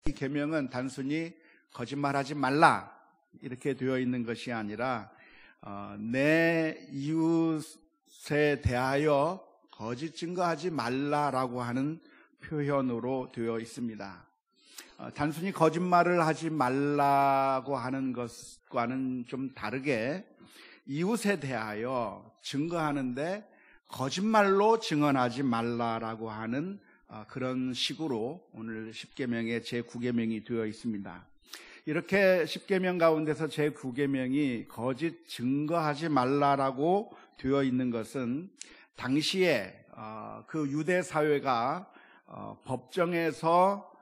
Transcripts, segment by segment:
이 계명은 단순히 거짓말하지 말라 이렇게 되어 있는 것이 아니라 내 이웃에 대하여 거짓 증거하지 말라라고 하는 표현으로 되어 있습니다. 단순히 거짓말을 하지 말라고 하는 것과는 좀 다르게 이웃에 대하여 증거하는데 거짓말로 증언하지 말라라고 하는 그런 식으로 오늘 10계명의 제9계명이 되어 있습니다. 이렇게 10계명 가운데서 제9계명이 거짓 증거하지 말라라고 되어 있는 것은 당시에 그 유대 사회가 법정에서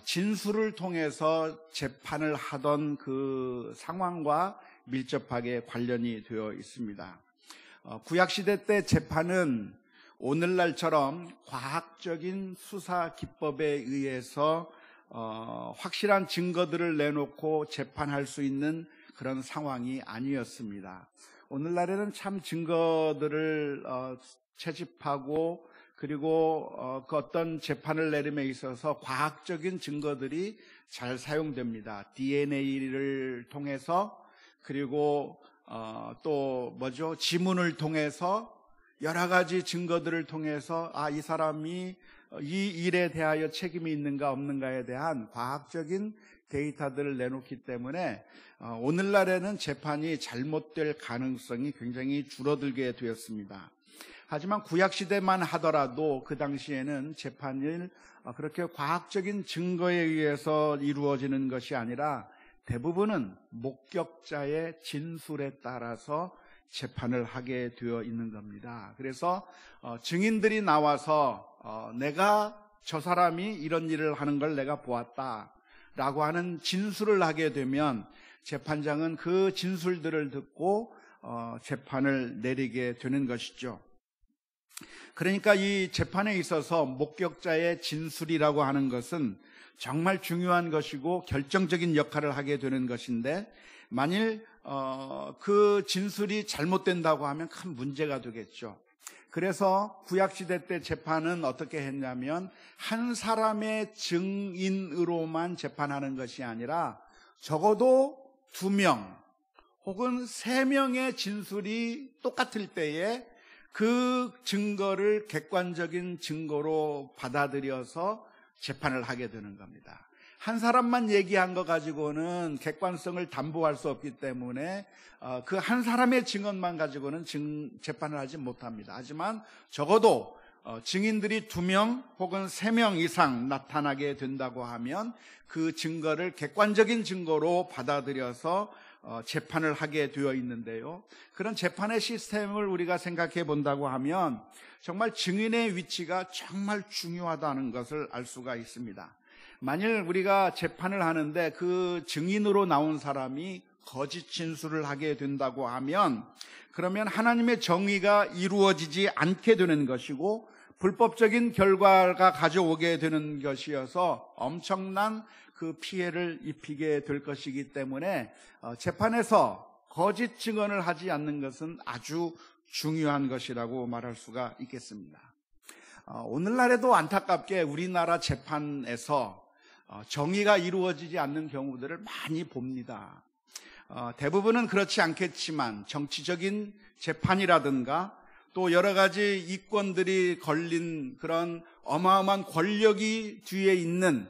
진술을 통해서 재판을 하던 그 상황과 밀접하게 관련이 되어 있습니다. 구약시대 때 재판은 오늘날처럼 과학적인 수사 기법에 의해서 확실한 증거들을 내놓고 재판할 수 있는 그런 상황이 아니었습니다. 오늘날에는 참 증거들을 채집하고 그리고 그 어떤 재판을 내림에 있어서 과학적인 증거들이 잘 사용됩니다. DNA를 통해서 그리고 또 지문을 통해서 여러 가지 증거들을 통해서 이 사람이 이 일에 대하여 책임이 있는가 없는가에 대한 과학적인 데이터들을 내놓기 때문에 오늘날에는 재판이 잘못될 가능성이 굉장히 줄어들게 되었습니다. 하지만 구약시대만 하더라도 그 당시에는 재판이 그렇게 과학적인 증거에 의해서 이루어지는 것이 아니라 대부분은 목격자의 진술에 따라서 재판을 하게 되어 있는 겁니다. 그래서 증인들이 나와서 내가 저 사람이 이런 일을 하는 걸 내가 보았다라고 하는 진술을 하게 되면 재판장은 그 진술들을 듣고 재판을 내리게 되는 것이죠. 그러니까 이 재판에 있어서 목격자의 진술이라고 하는 것은 정말 중요한 것이고 결정적인 역할을 하게 되는 것인데 만일 그 진술이 잘못된다고 하면 큰 문제가 되겠죠. 그래서 구약시대 때 재판은 어떻게 했냐면 한 사람의 증인으로만 재판하는 것이 아니라 적어도 2명 혹은 3명의 진술이 똑같을 때에 그 증거를 객관적인 증거로 받아들여서 재판을 하게 되는 겁니다. 한 사람만 얘기한 거 가지고는 객관성을 담보할 수 없기 때문에 그 한 사람의 증언만 가지고는 재판을 하지 못합니다. 하지만 적어도 증인들이 2명 혹은 3명 이상 나타나게 된다고 하면 그 증거를 객관적인 증거로 받아들여서 재판을 하게 되어 있는데요. 그런 재판의 시스템을 우리가 생각해 본다고 하면 정말 증인의 위치가 정말 중요하다는 것을 알 수가 있습니다. 만일 우리가 재판을 하는데 그 증인으로 나온 사람이 거짓 진술을 하게 된다고 하면 그러면 하나님의 정의가 이루어지지 않게 되는 것이고 불법적인 결과가 가져오게 되는 것이어서 엄청난 그 피해를 입히게 될 것이기 때문에 재판에서 거짓 증언을 하지 않는 것은 아주 중요한 것이라고 말할 수가 있겠습니다. 오늘날에도 안타깝게 우리나라 재판에서 정의가 이루어지지 않는 경우들을 많이 봅니다. 대부분은 그렇지 않겠지만 정치적인 재판이라든가 또 여러 가지 이권들이 걸린 그런 어마어마한 권력이 뒤에 있는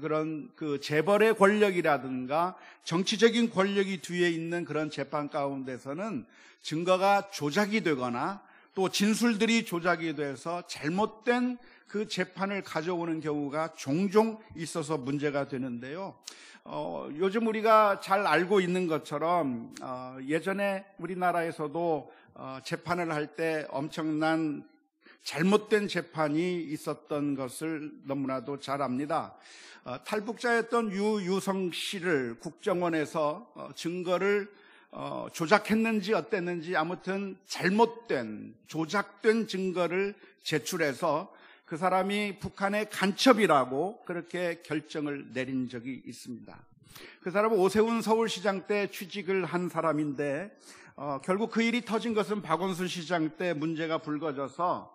그런 그 재벌의 권력이라든가 정치적인 권력이 뒤에 있는 그런 재판 가운데서는 증거가 조작이 되거나 또 진술들이 조작이 돼서 잘못된 그 재판을 가져오는 경우가 종종 있어서 문제가 되는데요. 요즘 우리가 잘 알고 있는 것처럼 예전에 우리나라에서도 재판을 할 때 엄청난 잘못된 재판이 있었던 것을 너무나도 잘 압니다. 탈북자였던 유유성 씨를 국정원에서 증거를 조작했는지 어땠는지 아무튼 잘못된 조작된 증거를 제출해서 그 사람이 북한의 간첩이라고 그렇게 결정을 내린 적이 있습니다. 그 사람은 오세훈 서울시장 때 취직을 한 사람인데 결국 그 일이 터진 것은 박원순 시장 때 문제가 불거져서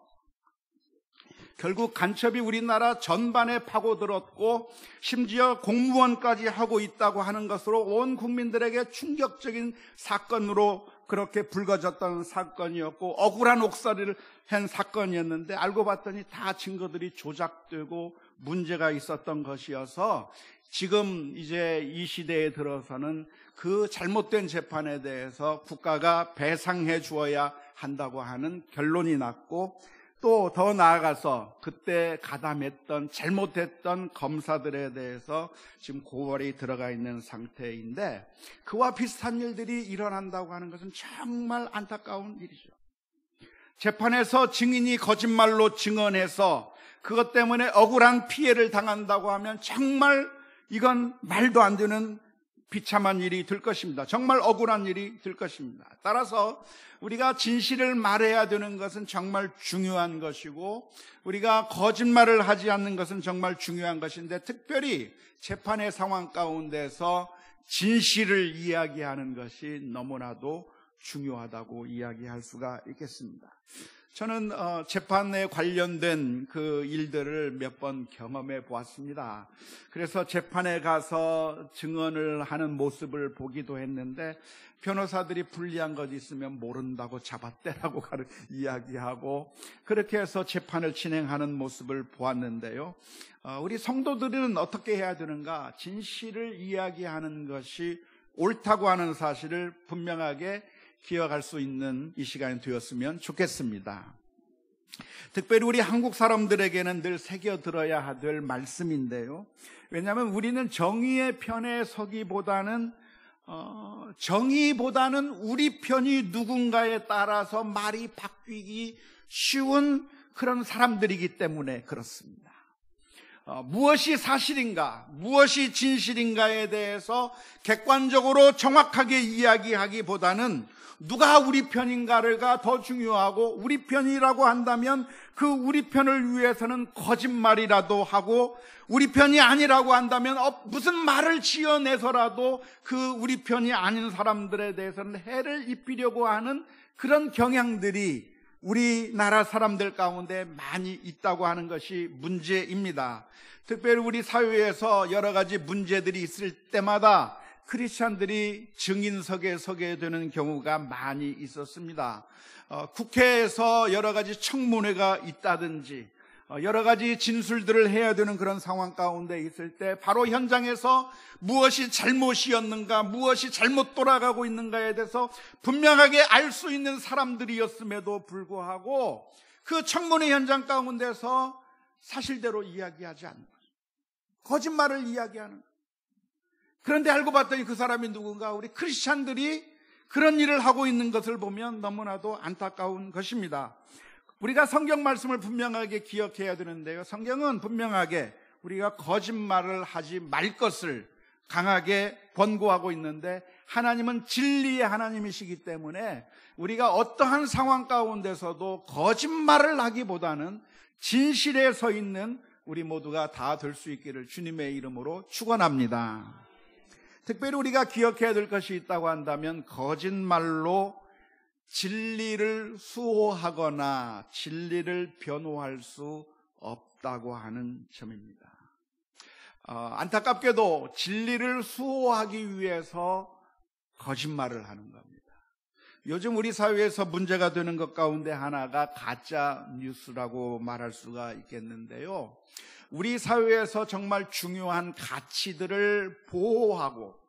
결국 간첩이 우리나라 전반에 파고들었고 심지어 공무원까지 하고 있다고 하는 것으로 온 국민들에게 충격적인 사건으로 그렇게 불거졌던 사건이었고 억울한 옥살이를 한 사건이었는데 알고 봤더니 다 증거들이 조작되고 문제가 있었던 것이어서 지금 이제 이 시대에 들어서는 그 잘못된 재판에 대해서 국가가 배상해 주어야 한다고 하는 결론이 났고 또 더 나아가서 그때 가담했던 잘못했던 검사들에 대해서 지금 고발이 들어가 있는 상태인데 그와 비슷한 일들이 일어난다고 하는 것은 정말 안타까운 일이죠. 재판에서 증인이 거짓말로 증언해서 그것 때문에 억울한 피해를 당한다고 하면 정말 이건 말도 안 되는 비참한 일이 될 것입니다. 정말 억울한 일이 될 것입니다. 따라서 우리가 진실을 말해야 되는 것은 정말 중요한 것이고 우리가 거짓말을 하지 않는 것은 정말 중요한 것인데 특별히 재판의 상황 가운데서 진실을 이야기하는 것이 너무나도 중요하다고 이야기할 수가 있겠습니다. 저는 재판에 관련된 그 일들을 몇 번 경험해 보았습니다. 그래서 재판에 가서 증언을 하는 모습을 보기도 했는데 변호사들이 불리한 것 있으면 모른다고 잡아떼라고 이야기하고 그렇게 해서 재판을 진행하는 모습을 보았는데요. 우리 성도들은 어떻게 해야 되는가? 진실을 이야기하는 것이 옳다고 하는 사실을 분명하게 기억할 수 있는 이 시간이 되었으면 좋겠습니다. 특별히 우리 한국 사람들에게는 늘 새겨들어야 될 말씀인데요. 왜냐하면 우리는 정의의 편에 서기보다는 정의보다는 우리 편이 누군가에 따라서 말이 바뀌기 쉬운 그런 사람들이기 때문에 그렇습니다. 무엇이 사실인가, 무엇이 진실인가에 대해서 객관적으로 정확하게 이야기하기보다는 누가 우리 편인가가 더 중요하고 우리 편이라고 한다면 그 우리 편을 위해서는 거짓말이라도 하고 우리 편이 아니라고 한다면 무슨 말을 지어내서라도 그 우리 편이 아닌 사람들에 대해서는 해를 입히려고 하는 그런 경향들이 우리나라 사람들 가운데 많이 있다고 하는 것이 문제입니다. 특별히 우리 사회에서 여러 가지 문제들이 있을 때마다 크리스찬들이 증인석에 서게 되는 경우가 많이 있었습니다. 국회에서 여러 가지 청문회가 있다든지 여러 가지 진술들을 해야 되는 그런 상황 가운데 있을 때 바로 현장에서 무엇이 잘못이었는가, 무엇이 잘못 돌아가고 있는가에 대해서 분명하게 알 수 있는 사람들이었음에도 불구하고 그 청문회 현장 가운데서 사실대로 이야기하지 않는 거죠. 거짓말을 이야기하는 거죠. 그런데 알고 봤더니 그 사람이 누군가 우리 크리스찬들이 그런 일을 하고 있는 것을 보면 너무나도 안타까운 것입니다. 우리가 성경 말씀을 분명하게 기억해야 되는데요. 성경은 분명하게 우리가 거짓말을 하지 말 것을 강하게 권고하고 있는데 하나님은 진리의 하나님이시기 때문에 우리가 어떠한 상황 가운데서도 거짓말을 하기보다는 진실에 서 있는 우리 모두가 다 될 수 있기를 주님의 이름으로 축원합니다. 특별히 우리가 기억해야 될 것이 있다고 한다면 거짓말로 진리를 수호하거나 진리를 변호할 수 없다고 하는 점입니다. 안타깝게도 진리를 수호하기 위해서 거짓말을 하는 겁니다. 요즘 우리 사회에서 문제가 되는 것 가운데 하나가 가짜 뉴스라고 말할 수가 있겠는데요. 우리 사회에서 정말 중요한 가치들을 보호하고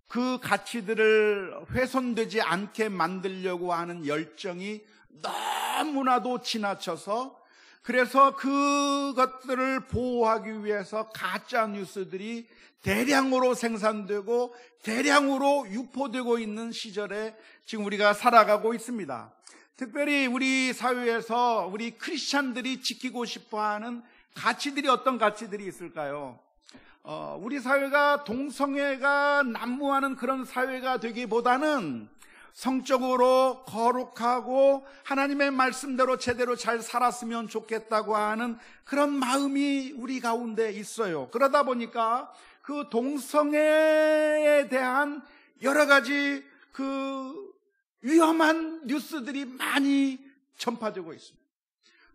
그 가치들을 훼손되지 않게 만들려고 하는 열정이 너무나도 지나쳐서 그래서 그것들을 보호하기 위해서 가짜 뉴스들이 대량으로 생산되고 대량으로 유포되고 있는 시절에 지금 우리가 살아가고 있습니다. 특별히 우리 사회에서 우리 크리스찬들이 지키고 싶어하는 가치들이 어떤 가치들이 있을까요? 우리 사회가 동성애가 난무하는 그런 사회가 되기보다는 성적으로 거룩하고 하나님의 말씀대로 제대로 잘 살았으면 좋겠다고 하는 그런 마음이 우리 가운데 있어요. 그러다 보니까 그 동성애에 대한 여러 가지 그 위험한 뉴스들이 많이 전파되고 있습니다.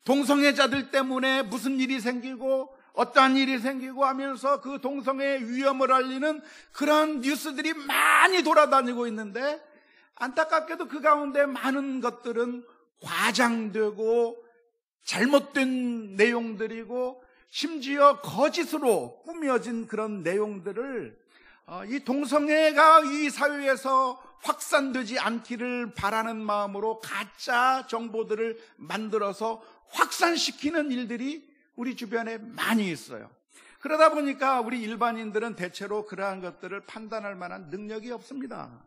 동성애자들 때문에 무슨 일이 생기고 어떠한 일이 생기고 하면서 그 동성애의 위험을 알리는 그런 뉴스들이 많이 돌아다니고 있는데, 안타깝게도 그 가운데 많은 것들은 과장되고 잘못된 내용들이고 심지어 거짓으로 꾸며진 그런 내용들을 이 동성애가 이 사회에서 확산되지 않기를 바라는 마음으로 가짜 정보들을 만들어서 확산시키는 일들이 우리 주변에 많이 있어요. 그러다 보니까 우리 일반인들은 대체로 그러한 것들을 판단할 만한 능력이 없습니다.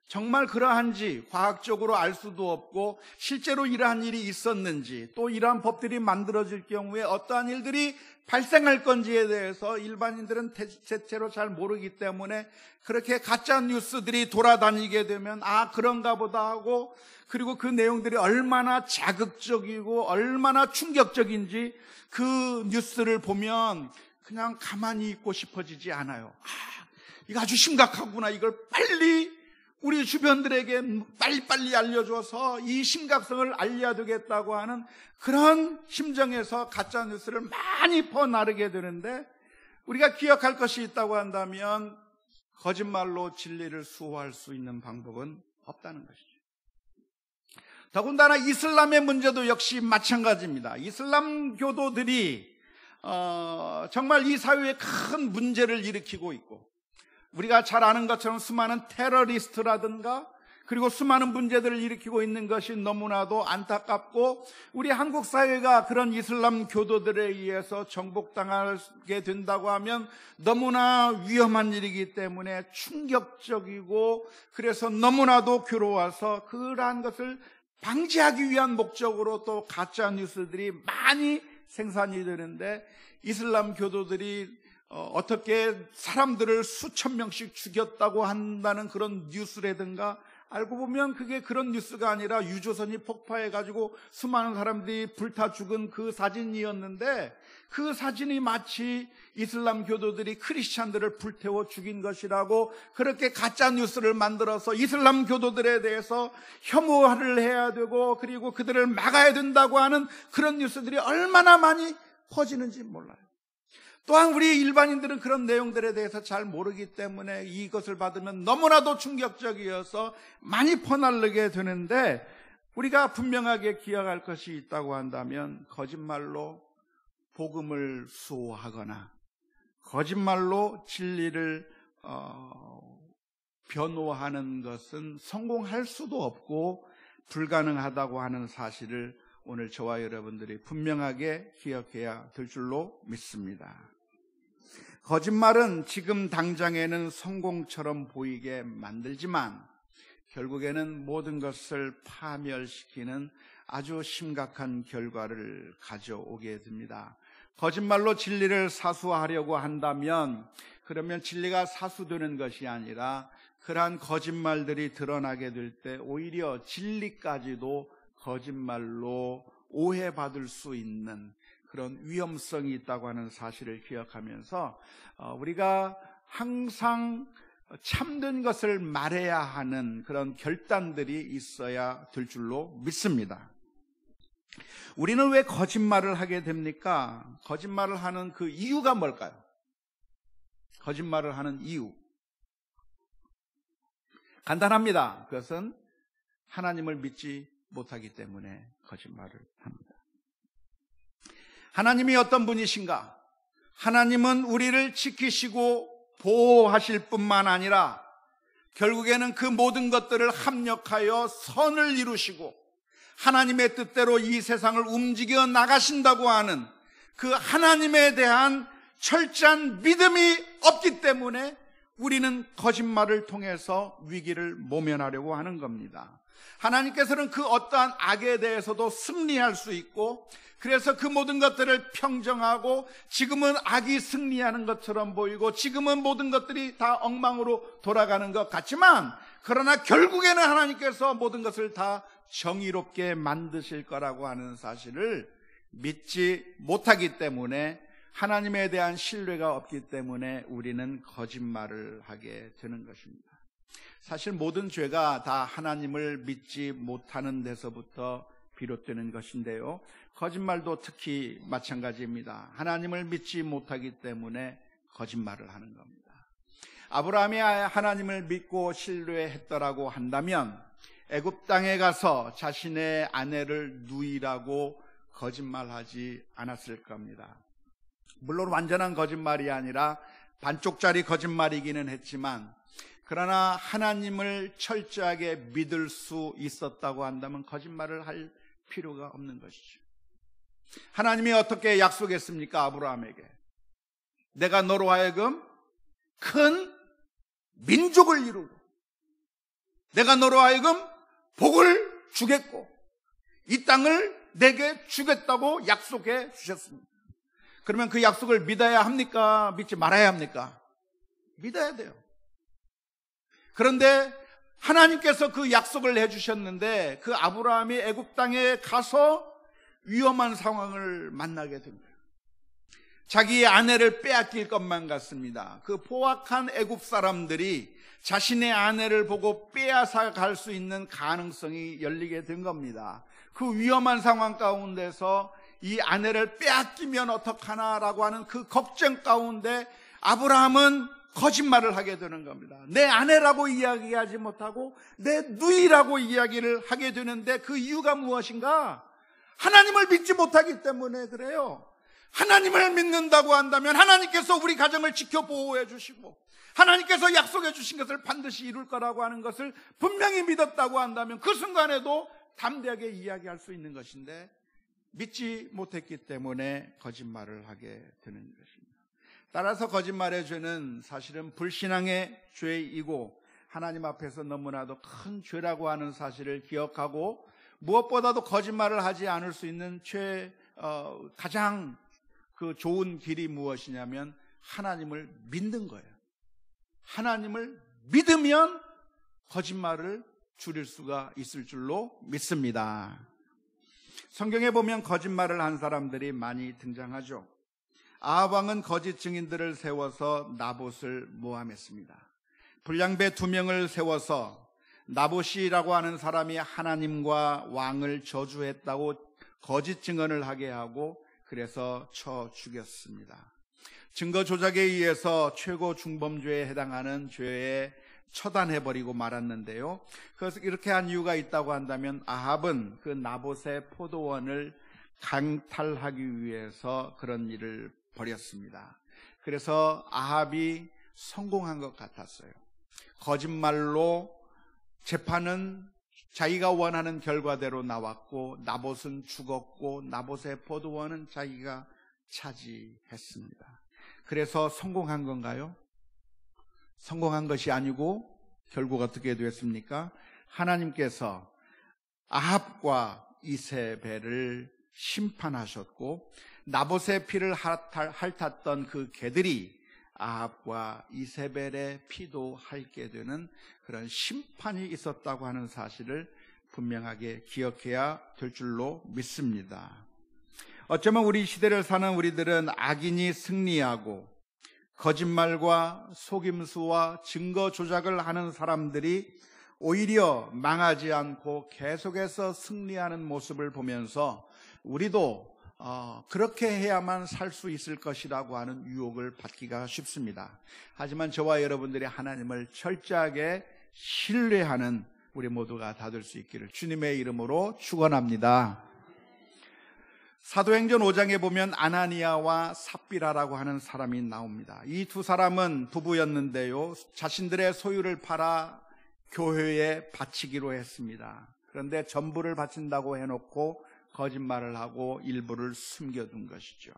정말 그러한지 과학적으로 알 수도 없고, 실제로 이러한 일이 있었는지, 또 이러한 법들이 만들어질 경우에 어떠한 일들이 발생할 건지에 대해서 일반인들은 대체로 잘 모르기 때문에 그렇게 가짜 뉴스들이 돌아다니게 되면 그런가 보다 하고, 그리고 그 내용들이 얼마나 자극적이고 얼마나 충격적인지 그 뉴스를 보면 그냥 가만히 있고 싶어지지 않아요. 이거 아주 심각하구나. 이걸 빨리 우리 주변들에게 빨리빨리 알려줘서 이 심각성을 알려야 되겠다고 하는 그런 심정에서 가짜뉴스를 많이 퍼나르게 되는데, 우리가 기억할 것이 있다고 한다면 거짓말로 진리를 수호할 수 있는 방법은 없다는 것이죠. 더군다나 이슬람의 문제도 역시 마찬가지입니다. 이슬람 교도들이 정말 이 사회에 큰 문제를 일으키고 있고, 우리가 잘 아는 것처럼 수많은 테러리스트라든가 그리고 수많은 문제들을 일으키고 있는 것이 너무나도 안타깝고, 우리 한국 사회가 그런 이슬람 교도들에 의해서 정복당하게 된다고 하면 너무나 위험한 일이기 때문에 충격적이고, 그래서 너무나도 괴로워서 그러한 것을 방지하기 위한 목적으로 또 가짜 뉴스들이 많이 생산이 되는데, 이슬람 교도들이 어떻게 사람들을 수천 명씩 죽였다고 한다는 그런 뉴스라든가, 알고 보면 그게 그런 뉴스가 아니라 유조선이 폭파해가지고 수많은 사람들이 불타 죽은 그 사진이었는데, 그 사진이 마치 이슬람 교도들이 크리스찬들을 불태워 죽인 것이라고 그렇게 가짜 뉴스를 만들어서 이슬람 교도들에 대해서 혐오를 해야 되고 그리고 그들을 막아야 된다고 하는 그런 뉴스들이 얼마나 많이 퍼지는지 몰라요. 또한 우리 일반인들은 그런 내용들에 대해서 잘 모르기 때문에 이것을 받으면 너무나도 충격적이어서 많이 퍼날르게 되는데, 우리가 분명하게 기억할 것이 있다고 한다면 거짓말로 복음을 수호하거나 거짓말로 진리를 변호하는 것은 성공할 수도 없고 불가능하다고 하는 사실을 오늘 저와 여러분들이 분명하게 기억해야 될 줄로 믿습니다. 거짓말은 지금 당장에는 성공처럼 보이게 만들지만 결국에는 모든 것을 파멸시키는 아주 심각한 결과를 가져오게 됩니다. 거짓말로 진리를 사수하려고 한다면, 그러면 진리가 사수되는 것이 아니라 그러한 거짓말들이 드러나게 될 때 오히려 진리까지도 거짓말로 오해받을 수 있는 그런 위험성이 있다고 하는 사실을 기억하면서 우리가 항상 참된 것을 말해야 하는 그런 결단들이 있어야 될 줄로 믿습니다. 우리는 왜 거짓말을 하게 됩니까? 거짓말을 하는 그 이유가 뭘까요? 거짓말을 하는 이유 간단합니다. 그것은 하나님을 믿지 못하기 때문에 거짓말을 합니다. 하나님이 어떤 분이신가? 하나님은 우리를 지키시고 보호하실 뿐만 아니라 결국에는 그 모든 것들을 합력하여 선을 이루시고 하나님의 뜻대로 이 세상을 움직여 나가신다고 하는 그 하나님에 대한 철저한 믿음이 없기 때문에 우리는 거짓말을 통해서 위기를 모면하려고 하는 겁니다. 하나님께서는 그 어떠한 악에 대해서도 승리할 수 있고, 그래서 그 모든 것들을 평정하고, 지금은 악이 승리하는 것처럼 보이고 지금은 모든 것들이 다 엉망으로 돌아가는 것 같지만, 그러나 결국에는 하나님께서 모든 것을 다 정의롭게 만드실 거라고 하는 사실을 믿지 못하기 때문에, 하나님에 대한 신뢰가 없기 때문에 우리는 거짓말을 하게 되는 것입니다. 사실 모든 죄가 다 하나님을 믿지 못하는 데서부터 비롯되는 것인데요. 거짓말도 특히 마찬가지입니다. 하나님을 믿지 못하기 때문에 거짓말을 하는 겁니다. 아브라함이 하나님을 믿고 신뢰했더라고 한다면 애굽 땅에 가서 자신의 아내를 누이라고 거짓말하지 않았을 겁니다. 물론 완전한 거짓말이 아니라 반쪽짜리 거짓말이기는 했지만, 그러나 하나님을 철저하게 믿을 수 있었다고 한다면 거짓말을 할 필요가 없는 것이죠. 하나님이 어떻게 약속했습니까? 아브라함에게 내가 너로 하여금 큰 민족을 이루고 내가 너로 하여금 복을 주겠고 이 땅을 내게 주겠다고 약속해 주셨습니다. 그러면 그 약속을 믿어야 합니까? 믿지 말아야 합니까? 믿어야 돼요. 그런데 하나님께서 그 약속을 해주셨는데 그 아브라함이 애굽 땅에 가서 위험한 상황을 만나게 된 거예요. 자기의 아내를 빼앗길 것만 같습니다. 그 포악한 애굽 사람들이 자신의 아내를 보고 빼앗아 갈 수 있는 가능성이 열리게 된 겁니다. 그 위험한 상황 가운데서 이 아내를 빼앗기면 어떡하나라고 하는 그 걱정 가운데 아브라함은 거짓말을 하게 되는 겁니다. 내 아내라고 이야기하지 못하고 내 누이라고 이야기를 하게 되는데 그 이유가 무엇인가? 하나님을 믿지 못하기 때문에 그래요. 하나님을 믿는다고 한다면 하나님께서 우리 가정을 지켜 보호해 주시고 하나님께서 약속해 주신 것을 반드시 이룰 거라고 하는 것을 분명히 믿었다고 한다면 그 순간에도 담대하게 이야기할 수 있는 것인데 믿지 못했기 때문에 거짓말을 하게 되는 것입니다. 따라서 거짓말의 죄는 사실은 불신앙의 죄이고 하나님 앞에서 너무나도 큰 죄라고 하는 사실을 기억하고 무엇보다도 거짓말을 하지 않을 수 있는 가장 그 좋은 길이 무엇이냐면 하나님을 믿는 거예요. 하나님을 믿으면 거짓말을 줄일 수가 있을 줄로 믿습니다. 성경에 보면 거짓말을 한 사람들이 많이 등장하죠. 아합 왕은 거짓 증인들을 세워서 나봇을 모함했습니다. 불량배 2명을 세워서 나봇이라고 하는 사람이 하나님과 왕을 저주했다고 거짓 증언을 하게 하고 그래서 쳐 죽였습니다. 증거 조작에 의해서 최고 중범죄에 해당하는 죄에 처단해버리고 말았는데요. 그래서 이렇게 한 이유가 있다고 한다면 아합은 그 나봇의 포도원을 강탈하기 위해서 그런 일을 벌였습니다. 그래서 아합이 성공한 것 같았어요. 거짓말로 재판은 자기가 원하는 결과대로 나왔고 나봇은 죽었고 나봇의 포도원은 자기가 차지했습니다. 그래서 성공한 건가요? 성공한 것이 아니고 결국 어떻게 됐습니까? 하나님께서 아합과 이세벨을 심판하셨고 나봇의 피를 핥았던 그 개들이 아합과 이세벨의 피도 핥게 되는 그런 심판이 있었다고 하는 사실을 분명하게 기억해야 될 줄로 믿습니다. 어쩌면 우리 시대를 사는 우리들은 악인이 승리하고 거짓말과 속임수와 증거 조작을 하는 사람들이 오히려 망하지 않고 계속해서 승리하는 모습을 보면서 우리도 그렇게 해야만 살 수 있을 것이라고 하는 유혹을 받기가 쉽습니다. 하지만 저와 여러분들이 하나님을 철저하게 신뢰하는 우리 모두가 다 될 수 있기를 주님의 이름으로 축원합니다. 사도행전 5장에 보면 아나니아와 삽비라라고 하는 사람이 나옵니다. 이 두 사람은 부부였는데요. 자신들의 소유를 팔아 교회에 바치기로 했습니다. 그런데 전부를 바친다고 해놓고 거짓말을 하고 일부를 숨겨둔 것이죠.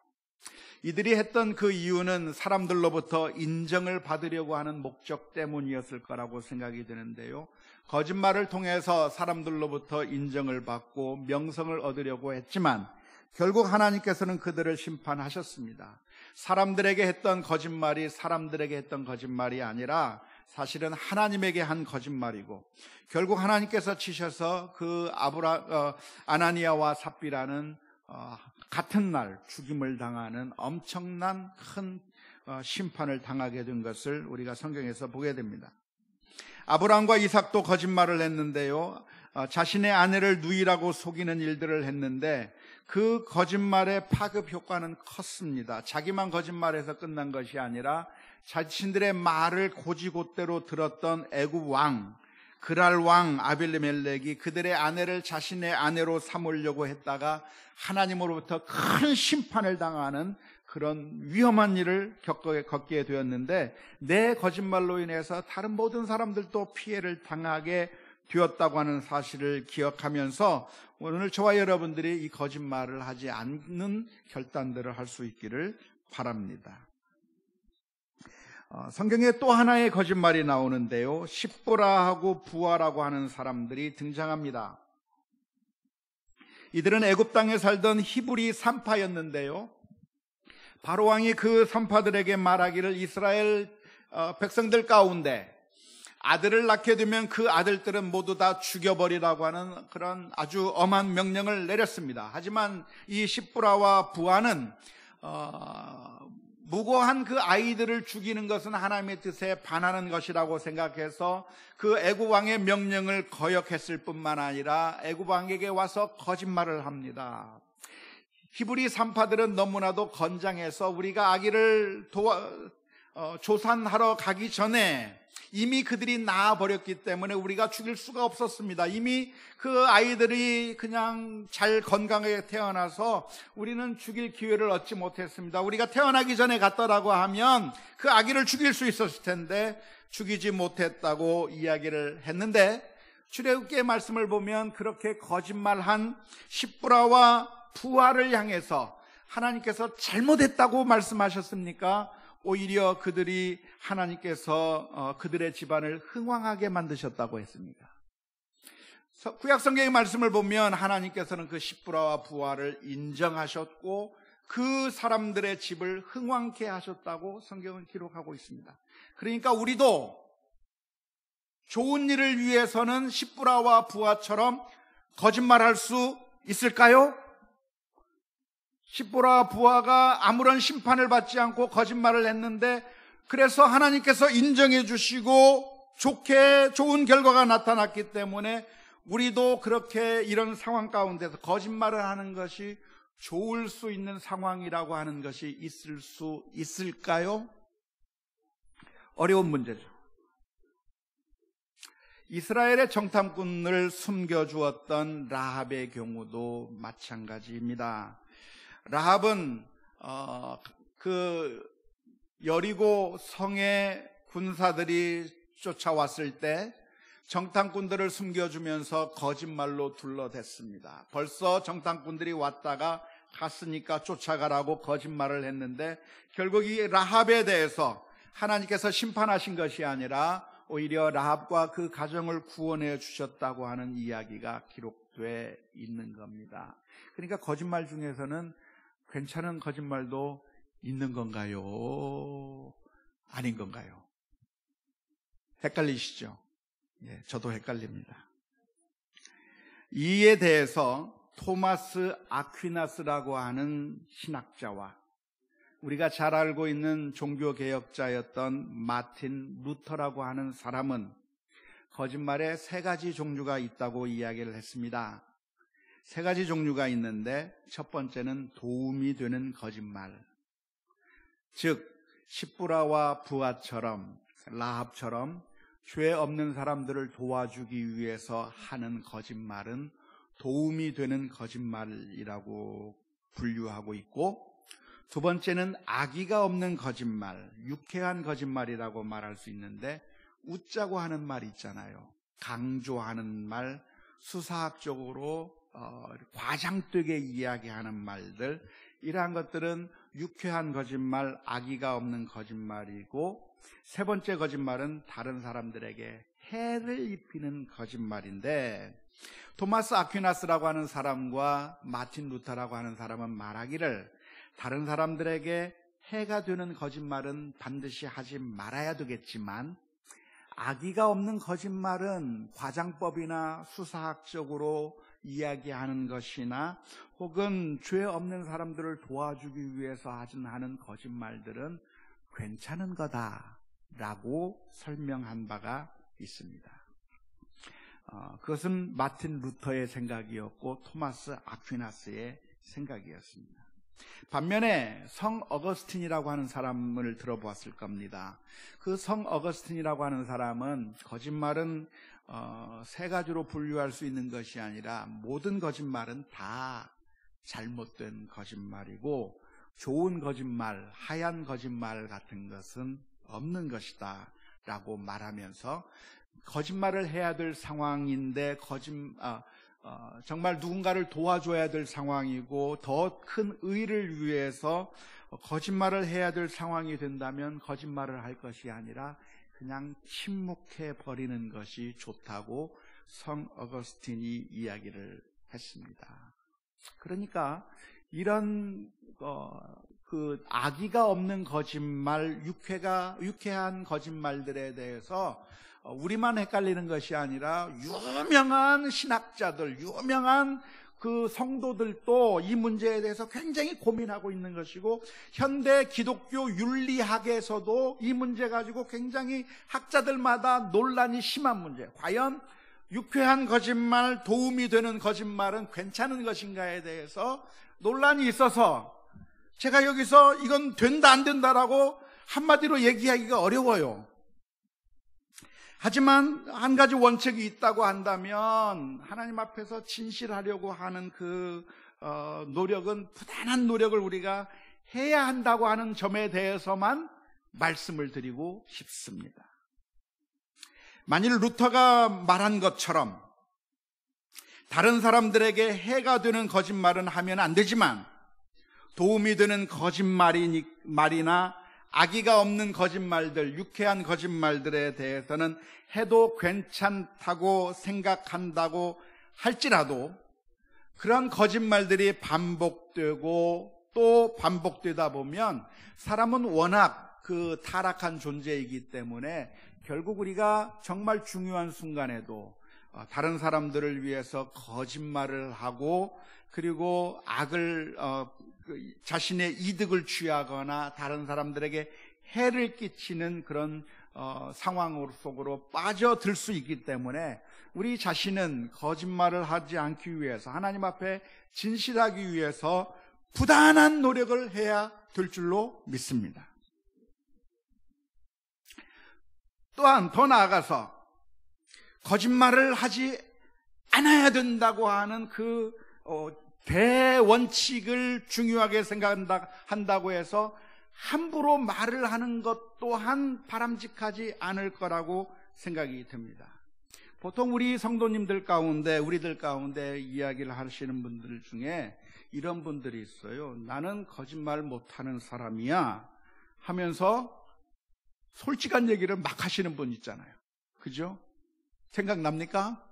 이들이 했던 그 이유는 사람들로부터 인정을 받으려고 하는 목적 때문이었을 거라고 생각이 드는데요. 거짓말을 통해서 사람들로부터 인정을 받고 명성을 얻으려고 했지만 결국 하나님께서는 그들을 심판하셨습니다. 사람들에게 했던 거짓말이 사람들에게 했던 거짓말이 아니라 사실은 하나님에게 한 거짓말이고 결국 하나님께서 치셔서 그 아나니아와 삽비라는 같은 날 죽임을 당하는 엄청난 큰 심판을 당하게 된 것을 우리가 성경에서 보게 됩니다. 아브라함과 이삭도 거짓말을 했는데요. 자신의 아내를 누이라고 속이는 일들을 했는데 그 거짓말의 파급 효과는 컸습니다. 자기만 거짓말해서 끝난 것이 아니라 자신들의 말을 곧이곧대로 들었던 애굽 왕 그랄 왕 아빌멜렉이 그들의 아내를 자신의 아내로 삼으려고 했다가 하나님으로부터 큰 심판을 당하는 그런 위험한 일을 겪게 되었는데 내 거짓말로 인해서 다른 모든 사람들도 피해를 당하게 되었다고 하는 사실을 기억하면서 오늘 저와 여러분들이 이 거짓말을 하지 않는 결단들을 할 수 있기를 바랍니다. 성경에 또 하나의 거짓말이 나오는데요, 십보라하고 부하라고 하는 사람들이 등장합니다. 이들은 애굽 땅에 살던 히브리 산파였는데요, 바로왕이 그 산파들에게 말하기를 이스라엘 백성들 가운데 아들을 낳게 되면 그 아들들은 모두 다 죽여버리라고 하는 그런 아주 엄한 명령을 내렸습니다. 하지만 이 십보라와 부하는 무고한 그 아이들을 죽이는 것은 하나님의 뜻에 반하는 것이라고 생각해서 그 애굽 왕의 명령을 거역했을 뿐만 아니라 애굽 왕에게 와서 거짓말을 합니다. 히브리 산파들은 너무나도 건장해서 우리가 아기를 조산하러 가기 전에 이미 그들이 낳아버렸기 때문에 우리가 죽일 수가 없었습니다. 이미 그 아이들이 그냥 잘 건강하게 태어나서 우리는 죽일 기회를 얻지 못했습니다. 우리가 태어나기 전에 갔더라고 하면 그 아기를 죽일 수 있었을 텐데 죽이지 못했다고 이야기를 했는데, 출애굽기의 말씀을 보면 그렇게 거짓말한 십보라와 부하를 향해서 하나님께서 잘못했다고 말씀하셨습니까? 오히려 그들이 하나님께서 그들의 집안을 흥왕하게 만드셨다고 했습니다. 구약 성경의 말씀을 보면 하나님께서는 그 십보라와 부하를 인정하셨고 그 사람들의 집을 흥왕케 하셨다고 성경은 기록하고 있습니다. 그러니까 우리도 좋은 일을 위해서는 십보라와 부하처럼 거짓말할 수 있을까요? 십보라 부하가 아무런 심판을 받지 않고 거짓말을 했는데 그래서 하나님께서 인정해 주시고 좋은 결과가 나타났기 때문에 우리도 그렇게 이런 상황 가운데서 거짓말을 하는 것이 좋을 수 있는 상황이라고 하는 것이 있을 수 있을까요? 어려운 문제죠. 이스라엘의 정탐꾼을 숨겨주었던 라합의 경우도 마찬가지입니다. 라합은 그 여리고 성에 군사들이 쫓아왔을 때 정탐꾼들을 숨겨주면서 거짓말로 둘러댔습니다. 벌써 정탐꾼들이 왔다가 갔으니까 쫓아가라고 거짓말을 했는데 결국 이 라합에 대해서 하나님께서 심판하신 것이 아니라 오히려 라합과 그 가정을 구원해 주셨다고 하는 이야기가 기록돼 있는 겁니다. 그러니까 거짓말 중에서는 괜찮은 거짓말도 있는 건가요? 아닌 건가요? 헷갈리시죠? 예, 저도 헷갈립니다. 이에 대해서 토마스 아퀴나스라고 하는 신학자와 우리가 잘 알고 있는 종교개혁자였던 마틴 루터라고 하는 사람은 거짓말에 3가지 종류가 있다고 이야기를 했습니다. 3가지 종류가 있는데 첫 번째는 도움이 되는 거짓말, 즉 십보라와 부하처럼 라합처럼 죄 없는 사람들을 도와주기 위해서 하는 거짓말은 도움이 되는 거짓말이라고 분류하고 있고, 두 번째는 악의가 없는 거짓말, 유쾌한 거짓말이라고 말할 수 있는데 웃자고 하는 말 있잖아요. 강조하는 말, 수사학적으로 과장되게 이야기하는 말들, 이러한 것들은 유쾌한 거짓말, 악의가 없는 거짓말이고, 세 번째 거짓말은 다른 사람들에게 해를 입히는 거짓말인데, 토마스 아퀴나스라고 하는 사람과 마틴 루터라고 하는 사람은 말하기를 다른 사람들에게 해가 되는 거짓말은 반드시 하지 말아야 되겠지만 악의가 없는 거짓말은 과장법이나 수사학적으로 이야기하는 것이나 혹은 죄 없는 사람들을 도와주기 위해서 하는 거짓말들은 괜찮은 거다라고 설명한 바가 있습니다. 그것은 마틴 루터의 생각이었고 토마스 아퀴나스의 생각이었습니다. 반면에 성 어거스틴이라고 하는 사람을 들어보았을 겁니다. 그 성 어거스틴이라고 하는 사람은 거짓말은 세 가지로 분류할 수 있는 것이 아니라 모든 거짓말은 다 잘못된 거짓말이고 좋은 거짓말, 하얀 거짓말 같은 것은 없는 것이다 라고 말하면서 거짓말을 해야 될 상황인데 정말 누군가를 도와줘야 될 상황이고 더 큰 의를 위해서 거짓말을 해야 될 상황이 된다면 거짓말을 할 것이 아니라 그냥 침묵해 버리는 것이 좋다고 성 어거스틴이 이야기를 했습니다. 그러니까 이런 그 악의가 없는 거짓말, 유쾌한 거짓말들에 대해서 우리만 헷갈리는 것이 아니라 유명한 신학자들, 유명한 그 성도들도 이 문제에 대해서 굉장히 고민하고 있는 것이고 현대 기독교 윤리학에서도 이 문제 가지고 굉장히 학자들마다 논란이 심한 문제. 과연 유쾌한 거짓말, 도움이 되는 거짓말은 괜찮은 것인가에 대해서 논란이 있어서 제가 여기서 이건 된다 안 된다라고 한마디로 얘기하기가 어려워요. 하지만 한 가지 원칙이 있다고 한다면 하나님 앞에서 진실하려고 하는 그 노력은 부단한 노력을 우리가 해야 한다고 하는 점에 대해서만 말씀을 드리고 싶습니다. 만일 루터가 말한 것처럼 다른 사람들에게 해가 되는 거짓말은 하면 안 되지만 도움이 되는 거짓말이나 악의가 없는 거짓말들, 유쾌한 거짓말들에 대해서는 해도 괜찮다고 생각한다고 할지라도 그런 거짓말들이 반복되고 또 반복되다 보면 사람은 워낙 그 타락한 존재이기 때문에 결국 우리가 정말 중요한 순간에도 다른 사람들을 위해서 거짓말을 하고 그리고 자신의 이득을 취하거나 다른 사람들에게 해를 끼치는 그런 상황 속으로 빠져들 수 있기 때문에 우리 자신은 거짓말을 하지 않기 위해서 하나님 앞에 진실하기 위해서 부단한 노력을 해야 될 줄로 믿습니다. 또한 더 나아가서 거짓말을 하지 않아야 된다고 하는 그 대원칙을 중요하게 생각한다고 해서 함부로 말을 하는 것 또한 바람직하지 않을 거라고 생각이 듭니다. 보통 우리 성도님들 가운데, 우리들 가운데 이야기를 하시는 분들 중에 이런 분들이 있어요. 나는 거짓말 못하는 사람이야 하면서 솔직한 얘기를 막 하시는 분 있잖아요. 그죠? 생각납니까?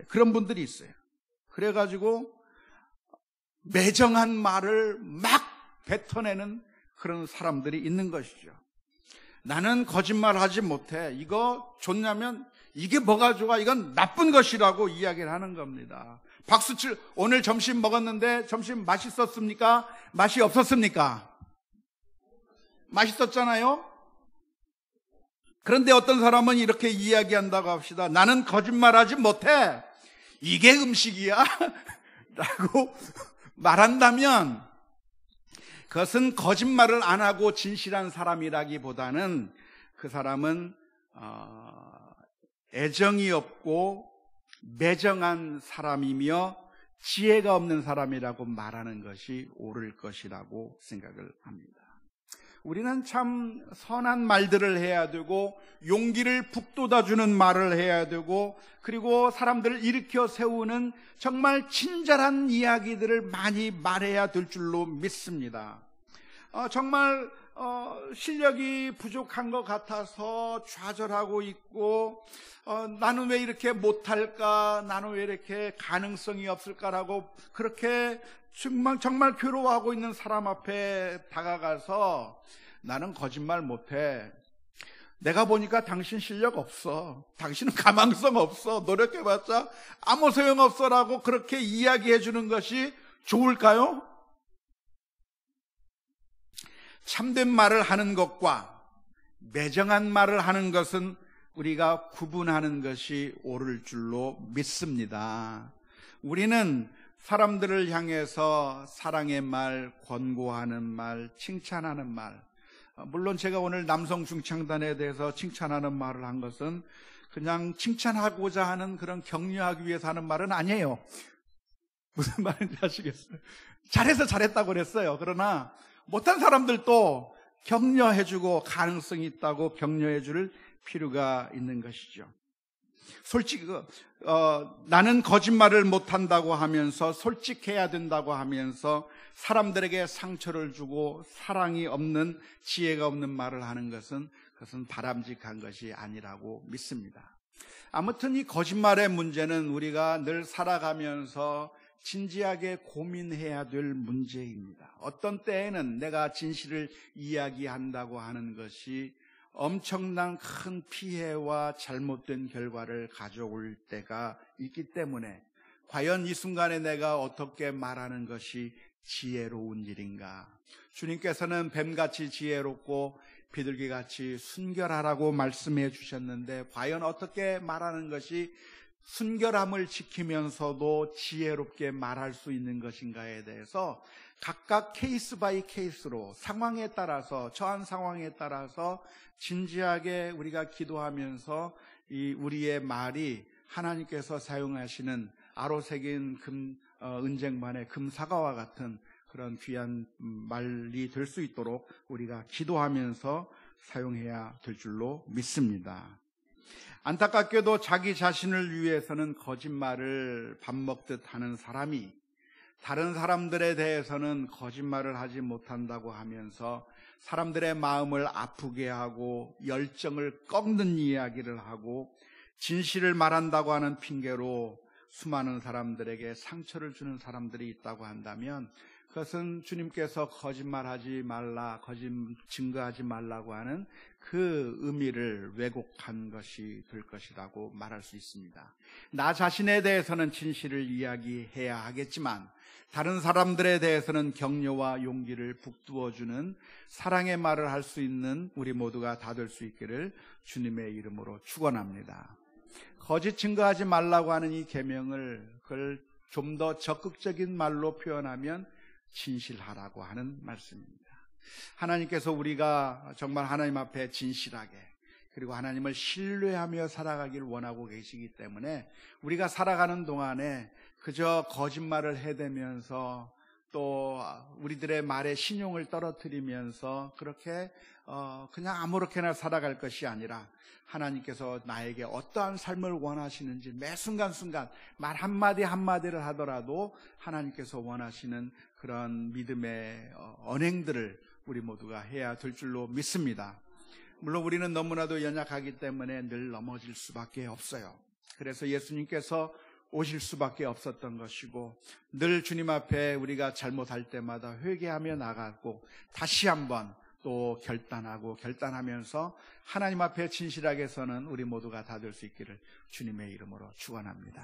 그런 분들이 있어요. 그래가지고 매정한 말을 막 뱉어내는 그런 사람들이 있는 것이죠. 나는 거짓말하지 못해. 이거 좋냐면 이게 뭐가 좋아? 이건 나쁜 것이라고 이야기를 하는 겁니다. 박수칠 오늘 점심 먹었는데 점심 맛있었습니까? 맛이 없었습니까? 맛있었잖아요. 그런데 어떤 사람은 이렇게 이야기한다고 합시다. 나는 거짓말하지 못해. 이게 음식이야? 라고 말한다면 그것은 거짓말을 안 하고 진실한 사람이라기보다는 그 사람은 애정이 없고 매정한 사람이며 지혜가 없는 사람이라고 말하는 것이 옳을 것이라고 생각을 합니다. 우리는 참 선한 말들을 해야 되고 용기를 북돋아주는 말을 해야 되고 그리고 사람들을 일으켜 세우는 정말 친절한 이야기들을 많이 말해야 될 줄로 믿습니다. 정말 실력이 부족한 것 같아서 좌절하고 있고 나는 왜 이렇게 못할까, 나는 왜 이렇게 가능성이 없을까라고 그렇게 정말 괴로워하고 있는 사람 앞에 다가가서 나는 거짓말 못해. 내가 보니까 당신 실력 없어. 당신은 가망성 없어. 노력해봤자 아무 소용없어라고 그렇게 이야기해 주는 것이 좋을까요? 참된 말을 하는 것과 매정한 말을 하는 것은 우리가 구분하는 것이 옳을 줄로 믿습니다. 우리는 사람들을 향해서 사랑의 말, 권고하는 말, 칭찬하는 말, 물론 제가 오늘 남성 중창단에 대해서 칭찬하는 말을 한 것은 그냥 칭찬하고자 하는 그런 격려하기 위해서 하는 말은 아니에요. 무슨 말인지 아시겠어요? 잘해서 잘했다고 그랬어요. 그러나 못한 사람들도 격려해주고 가능성이 있다고 격려해줄 필요가 있는 것이죠. 솔직히 나는 거짓말을 못한다고 하면서 솔직해야 된다고 하면서 사람들에게 상처를 주고 사랑이 없는, 지혜가 없는 말을 하는 것은 그것은 바람직한 것이 아니라고 믿습니다. 아무튼 이 거짓말의 문제는 우리가 늘 살아가면서 진지하게 고민해야 될 문제입니다. 어떤 때에는 내가 진실을 이야기한다고 하는 것이 엄청난 큰 피해와 잘못된 결과를 가져올 때가 있기 때문에 과연 이 순간에 내가 어떻게 말하는 것이 지혜로운 일인가? 주님께서는 뱀같이 지혜롭고 비둘기같이 순결하라고 말씀해 주셨는데 과연 어떻게 말하는 것이 순결함을 지키면서도 지혜롭게 말할 수 있는 것인가에 대해서 각각 케이스 바이 케이스로 상황에 따라서, 처한 상황에 따라서 진지하게 우리가 기도하면서 이 우리의 말이 하나님께서 사용하시는 아로새긴 은쟁반의 금사과와 같은 그런 귀한 말이 될 수 있도록 우리가 기도하면서 사용해야 될 줄로 믿습니다. 안타깝게도 자기 자신을 위해서는 거짓말을 밥 먹듯 하는 사람이 다른 사람들에 대해서는 거짓말을 하지 못한다고 하면서 사람들의 마음을 아프게 하고 열정을 꺾는 이야기를 하고 진실을 말한다고 하는 핑계로 수많은 사람들에게 상처를 주는 사람들이 있다고 한다면 그것은 주님께서 거짓말하지 말라, 증거하지 말라고 하는 그 의미를 왜곡한 것이 될 것이라고 말할 수 있습니다. 나 자신에 대해서는 진실을 이야기해야 하겠지만 다른 사람들에 대해서는 격려와 용기를 북두어주는 사랑의 말을 할 수 있는 우리 모두가 다 될 수 있기를 주님의 이름으로 축원합니다. 거짓 증거하지 말라고 하는 이 계명을 그걸 좀 더 적극적인 말로 표현하면 진실하라고 하는 말씀입니다. 하나님께서 우리가 정말 하나님 앞에 진실하게 그리고 하나님을 신뢰하며 살아가기를 원하고 계시기 때문에 우리가 살아가는 동안에 그저 거짓말을 해대면서 또 우리들의 말에 신용을 떨어뜨리면서 그렇게 그냥 아무렇게나 살아갈 것이 아니라 하나님께서 나에게 어떠한 삶을 원하시는지 매 순간순간 말 한마디 한마디를 하더라도 하나님께서 원하시는 그런 믿음의 언행들을 우리 모두가 해야 될 줄로 믿습니다. 물론 우리는 너무나도 연약하기 때문에 늘 넘어질 수밖에 없어요. 그래서 예수님께서 오실 수밖에 없었던 것이고 늘 주님 앞에 우리가 잘못할 때마다 회개하며 나가고 다시 한번 또 결단하면서 하나님 앞에 진실하게 서는 우리 모두가 다 될 수 있기를 주님의 이름으로 축원합니다.